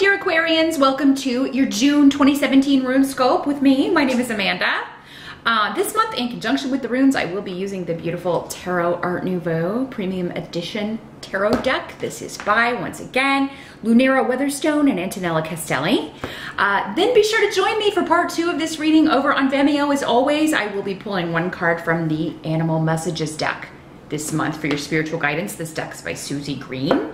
dear Aquarians, welcome to your June 2017 RuneScope with me. My name is Amanda. This month, in conjunction with the runes, I will be using the beautiful Tarot Art Nouveau Premium Edition Tarot deck. This is by, once again, Lunera Weatherstone and Antonella Castelli. Then be sure to join me for part 2 of this reading over on Vimeo. As always, I will be pulling one card from the Animal Messages deck this month for your spiritual guidance. This deck's by Susie Green.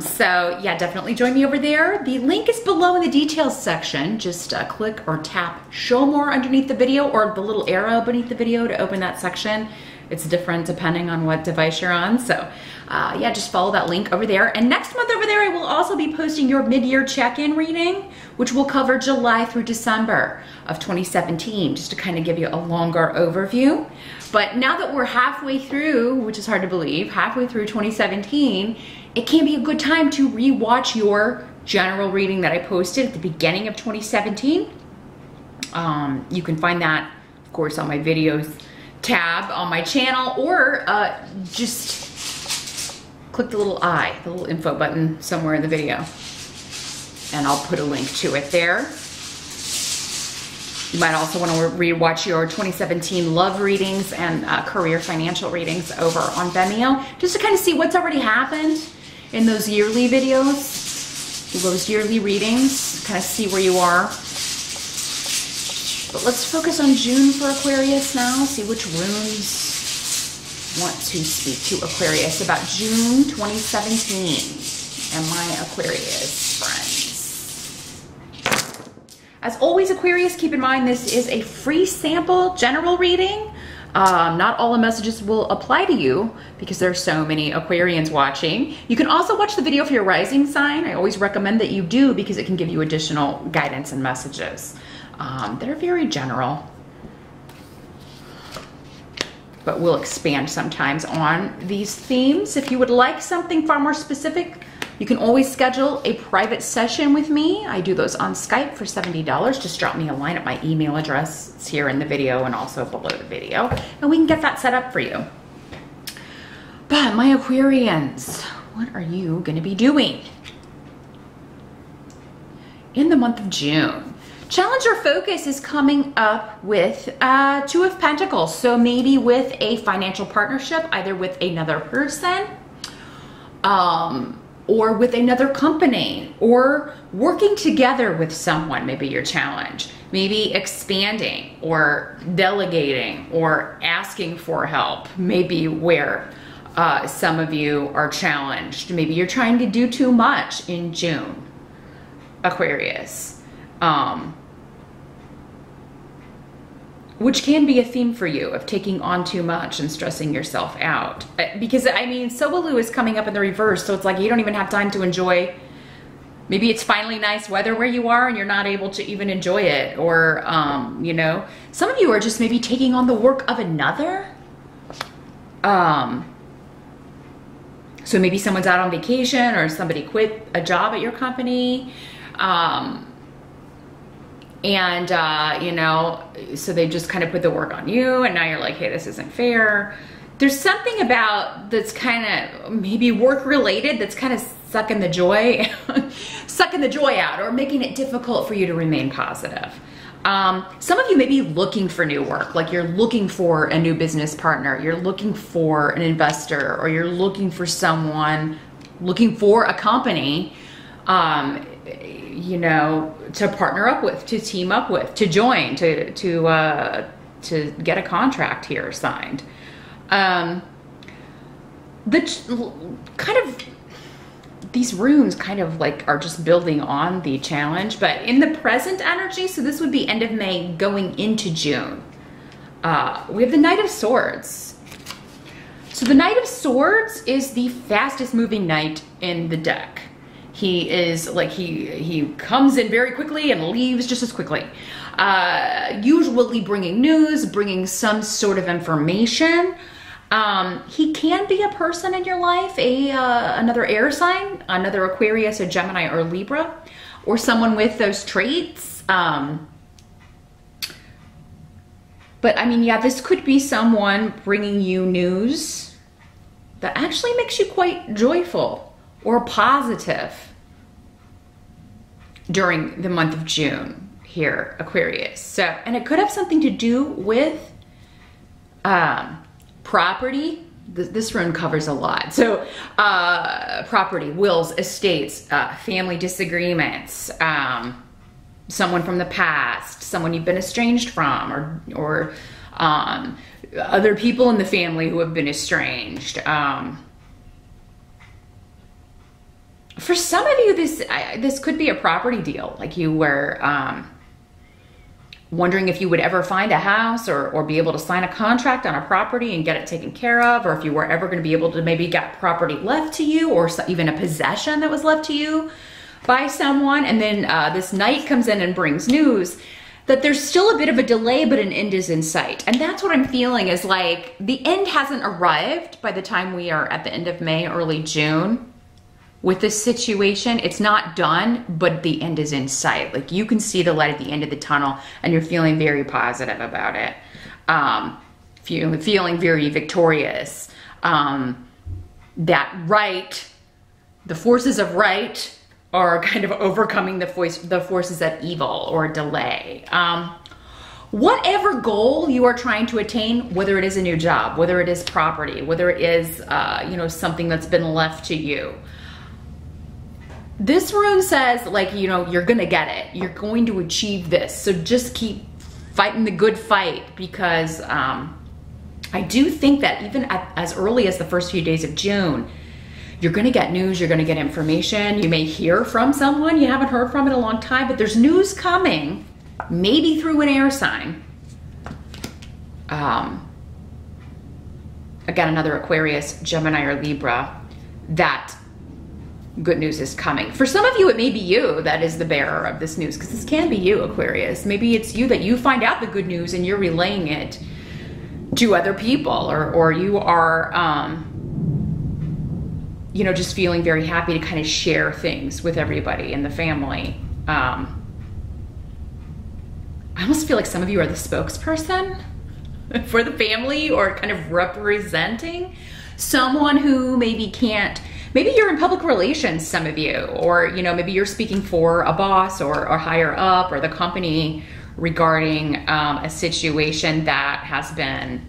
So yeah, definitely join me over there. The link is below in the details section. Just click or tap show more underneath the video or the little arrow beneath the video to open that section. It's different depending on what device you're on. So yeah, just follow that link over there. And next month over there, I will also be posting your mid-year check-in reading, which will cover July through December of 2017, just to kind of give you a longer overview. But now that we're halfway through, which is hard to believe, halfway through 2017, it can be a good time to re-watch your general reading that I posted at the beginning of 2017. You can find that, of course, on my videos tab on my channel, or just click the little I, the little info button somewhere in the video, and I'll put a link to it there. You might also want to rewatch your 2017 love readings and career financial readings over on Vimeo, just to kind of see what's already happened in those yearly videos, those yearly readings, kind of see where you are. But let's focus on June for Aquarius now, see which runes want to speak to Aquarius about June 2017 and my Aquarius friends. As always, Aquarius, keep in mind this is a free sample general reading. Not all the messages will apply to you because there are so many Aquarians watching. You can also watch the video for your rising sign. I always recommend that you do because it can give you additional guidance and messages. They're very general, but we'll expand sometimes on these themes. If you would like something far more specific, you can always schedule a private session with me. I do those on Skype for $70. Just drop me a line at my email address. It's here in the video and also below the video, and we can get that set up for you. But my Aquarians, what are you going to be doing in the month of June? Challenge or focus is coming up with Two of Pentacles. So maybe with a financial partnership, either with another person, or with another company, or working together with someone, maybe your challenge. Maybe expanding or delegating or asking for help, maybe where some of you are challenged. Maybe you're trying to do too much in June, Aquarius. Which can be a theme for you of taking on too much and stressing yourself out. Because, I mean, Sobalu is coming up in the reverse, so it's like you don't even have time to enjoy. Maybe it's finally nice weather where you are and you're not able to even enjoy it. Or, you know, some of you are just maybe taking on the work of another. So maybe someone's out on vacation or somebody quit a job at your company. You know, so they just kind of put the work on you, and now you're like, hey, this isn't fair. There's something about that's kind of maybe work related that's kind of sucking the joy, sucking the joy out, or making it difficult for you to remain positive. Some of you may be looking for new work, like you're looking for a new business partner, you're looking for an investor, or you're looking for someone, looking for a company, you know, to partner up with, to team up with, to join, to get a contract here signed. These runes kind of like are just building on the challenge, but in the present energy, so this would be end of May going into June. We have the Knight of Swords. So the Knight of Swords is the fastest moving knight in the deck. He is like, he comes in very quickly and leaves just as quickly. Usually bringing news, bringing some sort of information. He can be a person in your life, another air sign, another Aquarius, a Gemini, or Libra, or someone with those traits. But I mean, yeah, this could be someone bringing you news that actually makes you quite joyful or positive. during the month of June here, Aquarius. So, and it could have something to do with property. This rune covers a lot. So property, wills, estates, family disagreements, someone from the past, someone you've been estranged from, or other people in the family who have been estranged. For some of you, this could be a property deal. Like you were wondering if you would ever find a house or be able to sign a contract on a property and get it taken care of, or if you were ever going to be able to maybe get property left to you, or even a possession that was left to you by someone. And then this knight comes in and brings news that there's still a bit of a delay, but an end is in sight. And that's what I'm feeling, is like the end hasn't arrived by the time we are at the end of May, early June. With this situation, it's not done, but the end is in sight. Like you can see the light at the end of the tunnel, and you're feeling very positive about it. Feeling very victorious. That right, the forces of right are kind of overcoming the forces of evil or delay. Whatever goal you are trying to attain, whether it is a new job, whether it is property, whether it is something that's been left to you, this rune says, like, you're gonna get it. You're going to achieve this. So just keep fighting the good fight, because I do think that even as early as the first few days of June, you're gonna get news, you're gonna get information. You may hear from someone you haven't heard from in a long time, but there's news coming, maybe through an air sign. Again, another Aquarius, Gemini, or Libra, that good news is coming. For some of you, it may be you that is the bearer of this news, because this can be you, Aquarius. Maybe it's you that you find out the good news and you're relaying it to other people, or you are, just feeling very happy to kind of share things with everybody in the family. I almost feel like some of you are the spokesperson for the family, or kind of representing someone who maybe can't. Maybe you're in public relations, some of you, or maybe you're speaking for a boss or higher up, or the company, regarding a situation that has been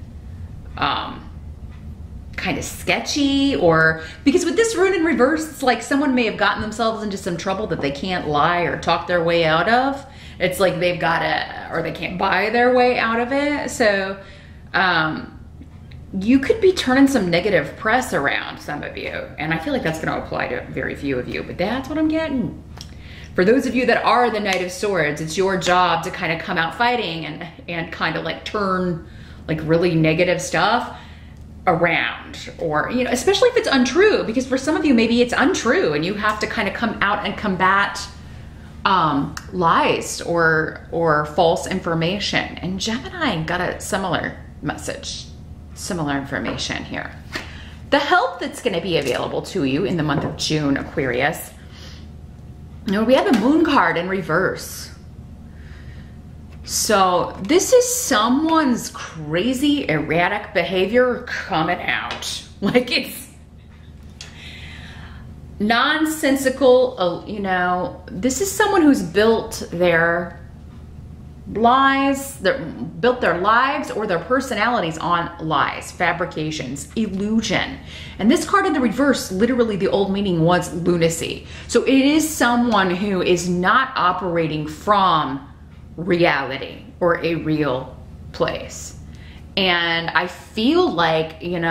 kind of sketchy, or because with this rune in reverse, it's like someone may have gotten themselves into some trouble that they can't lie or talk their way out of. It's like they've got to, or they can't buy their way out of it. So you could be turning some negative press around, some of you. And I feel like that's going to apply to very few of you, but that's what I'm getting. For those of you that are the Knight of Swords, it's your job to kind of come out fighting and kind of like turn like really negative stuff around, or, especially if it's untrue, because for some of you, maybe it's untrue and you have to kind of come out and combat lies or false information. And Gemini got a similar message. Similar information here. The help that's going to be available to you in the month of June, Aquarius. We have the Moon card in reverse. So this is someone's crazy, erratic behavior coming out. Like it's nonsensical, this is someone who's built their lies, built their lives or their personalities on lies, fabrications, illusion. And this card in the reverse, literally the old meaning was lunacy. So it is someone who is not operating from reality or a real place. And I feel like, many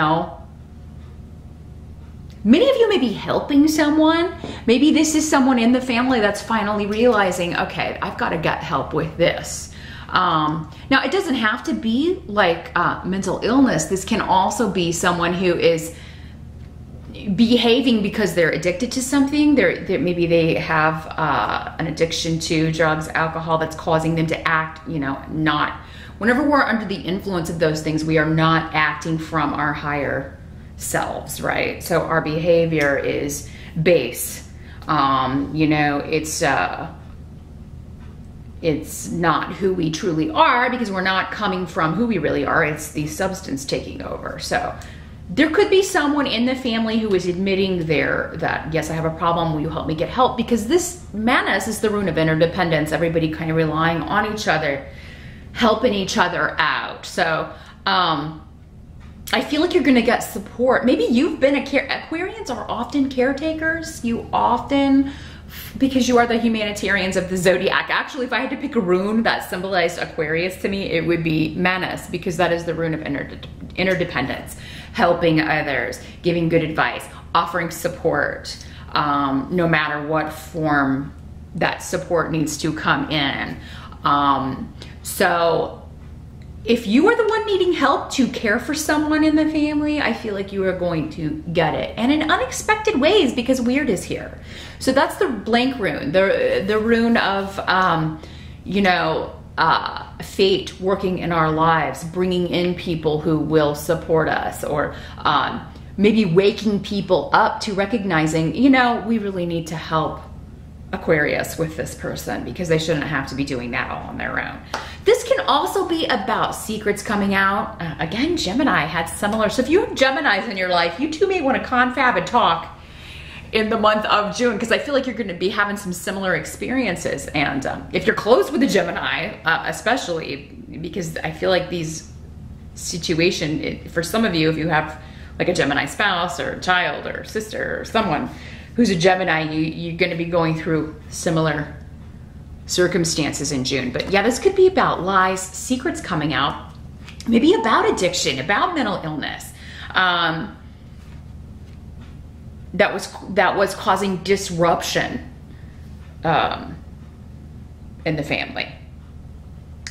of you may be helping someone. Maybe this is someone in the family that's finally realizing, okay, I've got to get help with this. Now, it doesn't have to be like mental illness. This can also be someone who is behaving because they're addicted to something. Maybe they have an addiction to drugs, alcohol, that's causing them to act, not. Whenever we're under the influence of those things, we are not acting from our higher selves, right? So our behavior is base. It's not who we truly are, because we're not coming from who we really are. It's the substance taking over. So there could be someone in the family who is admitting that, yes, I have a problem, will you help me get help? Because this Manus is the rune of interdependence, everybody kind of relying on each other, helping each other out. So I feel like you're gonna get support. Maybe you've been Aquarians are often caretakers. You often, because you are the humanitarians of the zodiac. Actually, if I had to pick a rune that symbolized Aquarius to me, it would be Manus, because that is the rune of interdependence, helping others, giving good advice, offering support, no matter what form that support needs to come in. So if you are the one needing help to care for someone in the family, I feel like you are going to get it. And in unexpected ways, because weird is here. So that's the blank rune, the rune of, you know, fate working in our lives, bringing in people who will support us, or maybe waking people up to recognizing, you know, we really need to help Aquarius with this person, because they shouldn't have to be doing that all on their own. This can also be about secrets coming out. Again, Gemini had similar. So if you have Geminis in your life, you two may want to confab and talk in the month of June, because I feel like you're going to be having some similar experiences. And if you're close with a Gemini, especially, because I feel like these situation, for some of you, if you have like a Gemini spouse or child or sister or someone who's a Gemini, you're going to be going through similar circumstances in June. But yeah, this could be about lies, secrets coming out, maybe about addiction, about mental illness, that was causing disruption in the family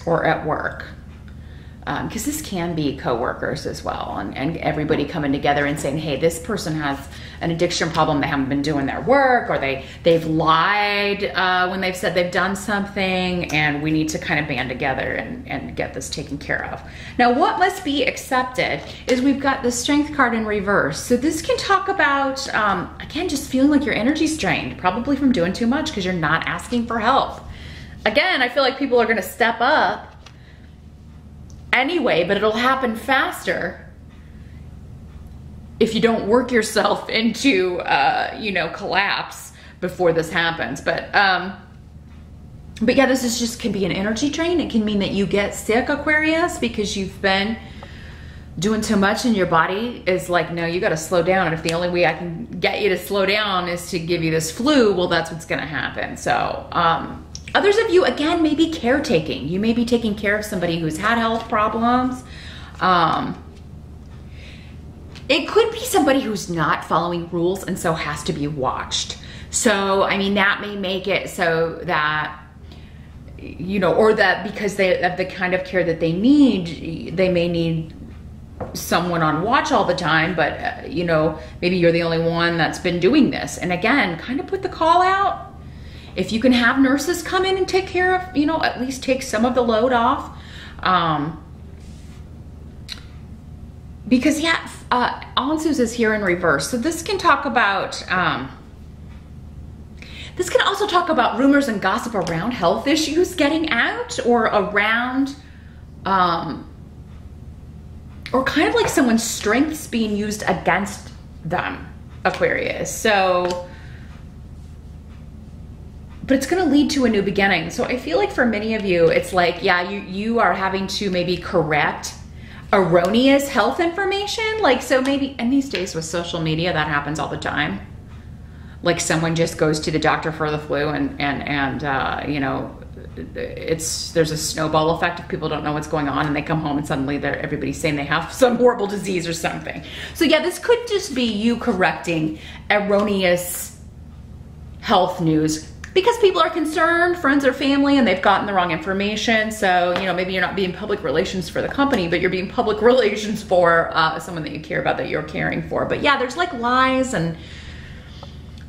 or at work. Because this can be coworkers as well, and everybody coming together and saying, hey, this person has an addiction problem, they haven't been doing their work, or they've lied when they've said they've done something, and we need to kind of band together and get this taken care of. Now, what must be accepted is we've got the Strength card in reverse. So this can talk about, again, just feeling like your energy's drained, probably from doing too much because you're not asking for help. Again, I feel like people are gonna step up anyway, but it'll happen faster if you don't work yourself into, you know, collapse before this happens. But yeah, this is just, can be an energy drain. It can mean that you get sick, Aquarius, because you've been doing too much and your body is like, no, you got to slow down. And if the only way I can get you to slow down is to give you this flu, well, that's what's going to happen. So, others of you, again, may be caretaking. You may be taking care of somebody who's had health problems. It could be somebody who's not following rules and so has to be watched. So, I mean, that may make it so that, you know, or that because they have the kind of care that they need, they may need someone on watch all the time, but, you know, maybe you're the only one that's been doing this. And again, kind of put the call out. If you can have nurses come in and take care of, you know, at least take some of the load off. Because yeah, Ansus is here in reverse. So this can talk about, this can also talk about rumors and gossip around health issues getting out, or around, or kind of like someone's strengths being used against them, Aquarius. So, but it's going to lead to a new beginning. So I feel like for many of you, it's like, yeah, you are having to maybe correct erroneous health information. Like, so maybe, and these days with social media, that happens all the time. Like someone just goes to the doctor for the flu and you know, there's a snowball effect if people don't know what's going on, and they come home and suddenly everybody's saying they have some horrible disease or something. So yeah, this could just be you correcting erroneous health news because people are concerned, friends or family, and they've gotten the wrong information. So, you know, maybe you're not being public relations for the company, but you're being public relations for someone that you care about, that you're caring for. But yeah, there's like lies and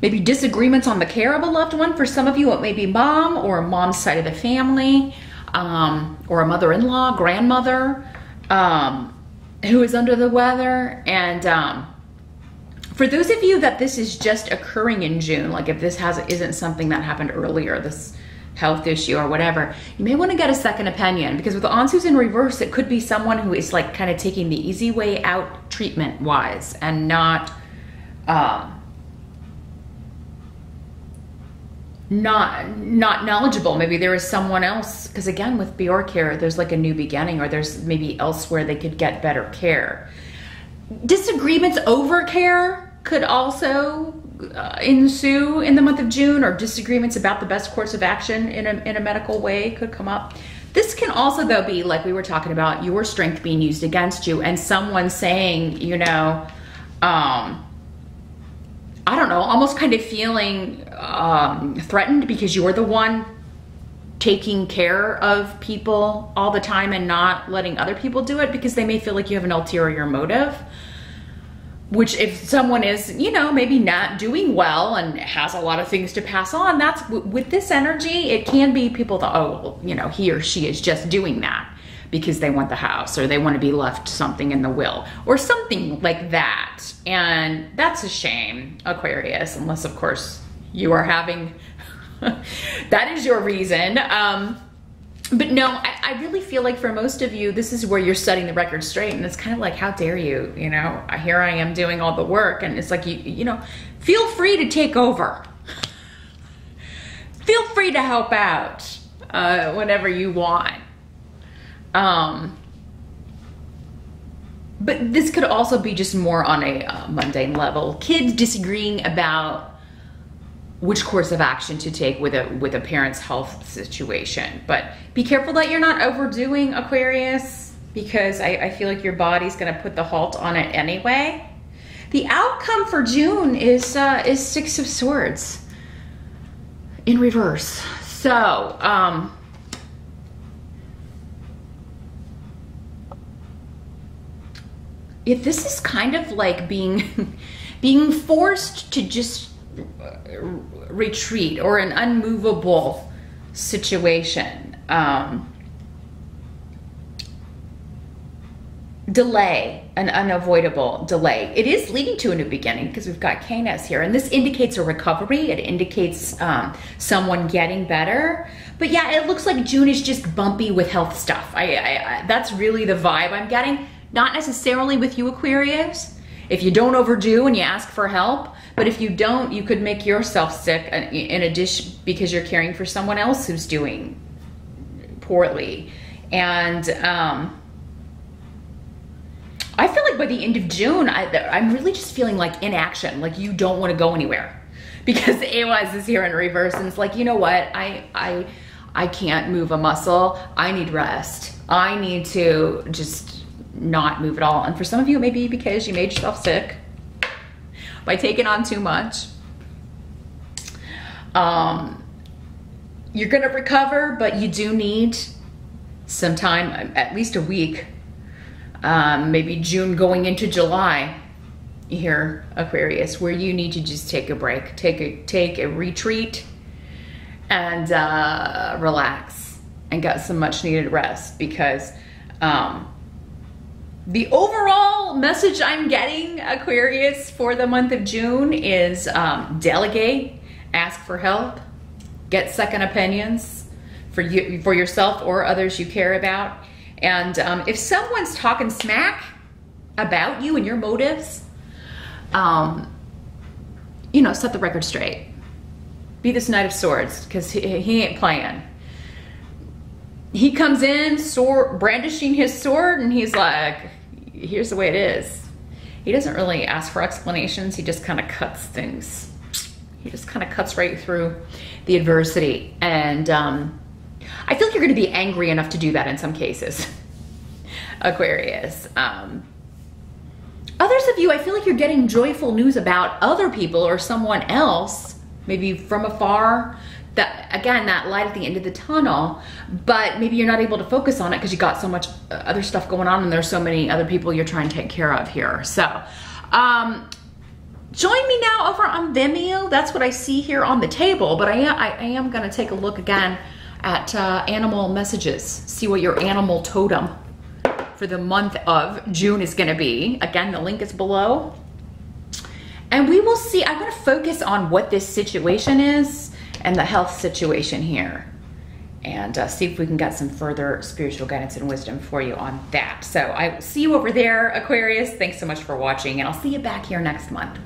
maybe disagreements on the care of a loved one. For some of you, it may be mom or mom's side of the family, or a mother-in-law, grandmother, who is under the weather. And for those of you that this is just occurring in June, like if this isn't something that happened earlier, this health issue or whatever, you may want to get a second opinion, because with the Ansus in reverse, it could be someone who is like kind of taking the easy way out treatment wise, and not knowledgeable. Maybe there is someone else, because again, with your care, there's like a new beginning, or there's maybe elsewhere they could get better care. Disagreements over care could also ensue in the month of June, or disagreements about the best course of action in a medical way could come up. This can also, though, be like we were talking about, your strength being used against you, and someone saying, you know, I don't know, almost kind of feeling threatened because you're the one taking care of people all the time and not letting other people do it, because they may feel like you have an ulterior motive. Which, if someone is, you know, maybe not doing well and has a lot of things to pass on, that's, with this energy, it can be people that, oh, well, you know, he or she is just doing that because they want the house, or they want to be left something in the will, or something like that. And that's a shame, Aquarius, unless, of course, you are having, that is your reason. But no, I really feel like for most of you, this is where you're setting the record straight, and it's kind of like, how dare you, you know, here I am doing all the work, and it's like, you know, feel free to take over. Feel free to help out whenever you want. But this could also be just more on a mundane level. Kids disagreeing about which course of action to take with a parent's health situation. But be careful that you're not overdoing, Aquarius, because I feel like your body's gonna put the halt on it anyway. The outcome for June is Six of Swords in reverse. So, if this is kind of like being forced to just retreat, or an unmovable situation, delay, an unavoidable delay. It is leading to a new beginning, because we've got Canis here, and this indicates a recovery. It indicates someone getting better. But yeah, it looks like June is just bumpy with health stuff. That's really the vibe I'm getting. Not necessarily with you, Aquarius. If you don't overdo and you ask for help, but if you don't, you could make yourself sick in addition, because you're caring for someone else who's doing poorly. And I feel like by the end of June, I'm really just feeling like inaction, like you don't want to go anywhere, because Awas is here in reverse, and it's like, you know what, I can't move a muscle. I need rest. I need to just not move at all. And for some of you, it may be because you made yourself sick by taking on too much. You're gonna recover, but you do need some time, at least a week, maybe June going into July here, Aquarius, where you need to just take a break, take a retreat, and relax and get some much needed rest, because the overall message I'm getting, Aquarius, for the month of June is delegate, ask for help, get second opinions for yourself or others you care about. And if someone's talking smack about you and your motives, you know, set the record straight. Be this Knight of Swords, because he ain't playing. He comes in brandishing his sword, and he's like, here's the way it is. He doesn't really ask for explanations. He just kind of cuts things. He just kind of cuts right through the adversity. And I feel like you're going to be angry enough to do that in some cases, Aquarius. Others of you, I feel like you're getting joyful news about other people or someone else, maybe from afar. That, again, that light at the end of the tunnel, but maybe you're not able to focus on it because you got so much other stuff going on, and there's so many other people you're trying to take care of here. So join me now over on Vimeo. That's what I see here on the table, but I am going to take a look again at animal messages, see what your animal totem for the month of June is going to be. Again, the link is below, and we will see. I'm going to focus on what this situation is and the health situation here. and see if we can get some further spiritual guidance and wisdom for you on that. So I will see you over there, Aquarius. Thanks so much for watching, and I'll see you back here next month.